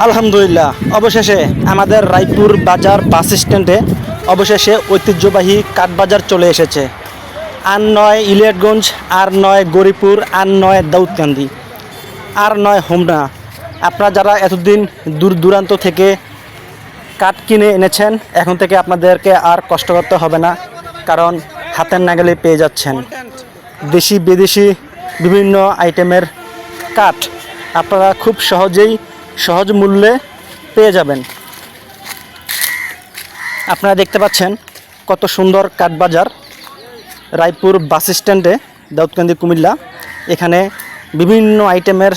আলহামদুলিল্লাহ, অবশেষে আমাদের রায়পুর বাজার বাস স্ট্যান্ডে অবশেষে ঐতিহ্যবাহী কাঠবাজার চলে এসেছে। আর নয় ইলিয়াটগঞ্জ, আর নয় গরিপুর, আর নয় দাউদকান্দি, আর নয় হোমনা। আপনারা যারা এতদিন দূর দূরান্ত থেকে কাঠ কিনে এনেছেন, এখন থেকে আপনাদেরকে আর কষ্ট করতে হবে না, কারণ হাতের নাগালে পেয়ে যাচ্ছেন দেশি বিদেশি বিভিন্ন আইটেমের কাঠ। আপনারা খুব সহজ মূল্যে পেয়ে যাবেন। আপনারা দেখতে পাচ্ছেন কত সুন্দর কাঠ বাজার রায়পুর বাস স্ট্যান্ডে, দাউদকান্দি কুমিল্লা। এখানে বিভিন্ন আইটেমের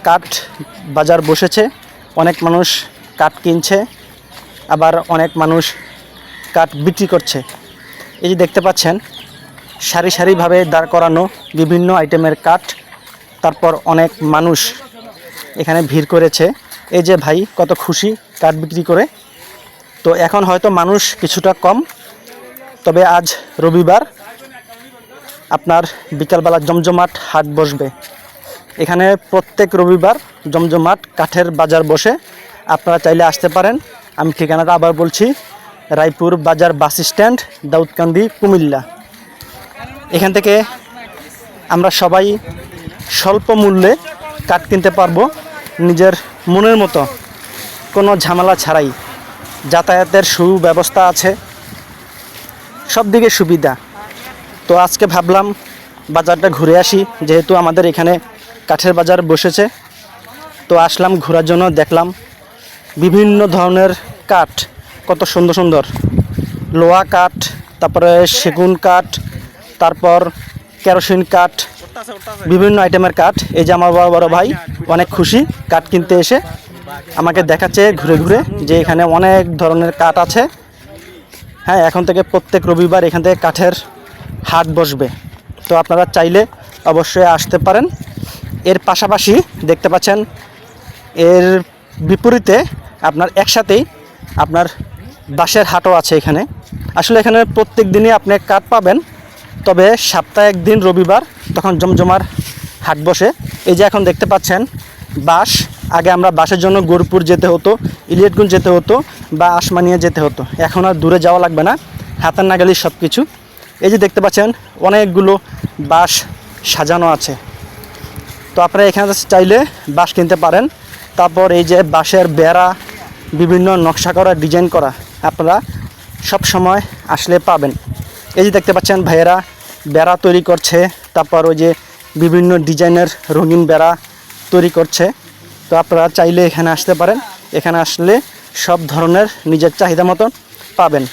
কাঠ বাজার বসেছে। অনেক মানুষ কাঠ কিনছে, আবার অনেক মানুষ কাঠ বিক্রি করছে। এই যে দেখতে পাচ্ছেন সারিভাবে দাঁড় করানো বিভিন্ন আইটেমের কাঠ। তারপর অনেক মানুষ এখানে ভিড় করেছে। এই যে ভাই কত খুশি কাঠ বিক্রি করে। তো এখন হয়তো মানুষ কিছুটা কম, তবে আজ রবিবার, আপনার বিকালবেলা জমজমাট হাট বসবে। এখানে প্রত্যেক রবিবার জমজমাট কাঠের বাজার বসে। আপনারা চাইলে আসতে পারেন। আমি ঠিকানাটা আবার বলছি, রায়পুর বাজার বাস স্ট্যান্ড, দাউদকান্দি কুমিল্লা। এখান থেকে আমরা সবাই স্বল্প মূল্যে কাঠ কিনতে পারবো, নিজের মনের মতো, কোনো ঝামেলা ছাড়াই। যাতায়াতের সুব্যবস্থা আছে, সব দিকে সুবিধা। তো আজকে ভাবলাম বাজারটা ঘুরে আসি, যেহেতু আমাদের এখানে কাঠের বাজার বসেছে। তো আসলাম ঘোরার জন্য, দেখলাম বিভিন্ন ধরনের কাঠ, কত সুন্দর সুন্দর লোহা কাঠ, তারপরে সেগুন কাঠ, তারপর কেরোসিন কাঠ, বিভিন্ন আইটেমের কাঠ। এই যে আমার বড় ভাই অনেক খুশি কাঠ কিনতে এসে, আমাকে দেখাচ্ছে ঘুরে ঘুরে যে এখানে অনেক ধরনের কাঠ আছে। হ্যাঁ, এখন থেকে প্রত্যেক রবিবার এখান থেকে কাঠের হাট বসবে। তো আপনারা চাইলে অবশ্যই আসতে পারেন। এর পাশাপাশি দেখতে পাচ্ছেন এর বিপরীতে আপনার একসাথেই আপনার বাঁশের হাটও আছে এখানে। আসলে এখানে প্রত্যেক দিনই আপনি কাঠ পাবেন, তবে সপ্তাহে একদিন রবিবার তখন জমজমার হাট বসে। এই যে এখন দেখতে পাচ্ছেন বাঁশ, আগে আমরা বাঁশের জন্য গরুপুর যেতে হতো, ইলিয়াটগঞ্জ যেতে হতো বা আসমানিয়া যেতে হতো। এখন আর দূরে যাওয়া লাগবে না, হাতের নাগালি সব কিছু। এই যে দেখতে পাচ্ছেন অনেকগুলো বাঁশ সাজানো আছে। তো আপনারা এখানে চাইলে বাঁশ কিনতে পারেন। তারপর এই যে বাঁশের বেড়া, বিভিন্ন নকশা করা, ডিজাইন করা, আপনারা সব সময় আসলে পাবেন। এই যে দেখতে পাচ্ছেন ভাইয়েরা বেড়া তৈরি করছে, তারপর ওই যে বিভিন্ন ডিজাইনের রঙিন বেড়া তৈরি করছে। তো আপনারা চাইলে এখানে আসতে পারেন। এখানে আসলে সব ধরনের নিজের চাহিদা মতন পাবেন।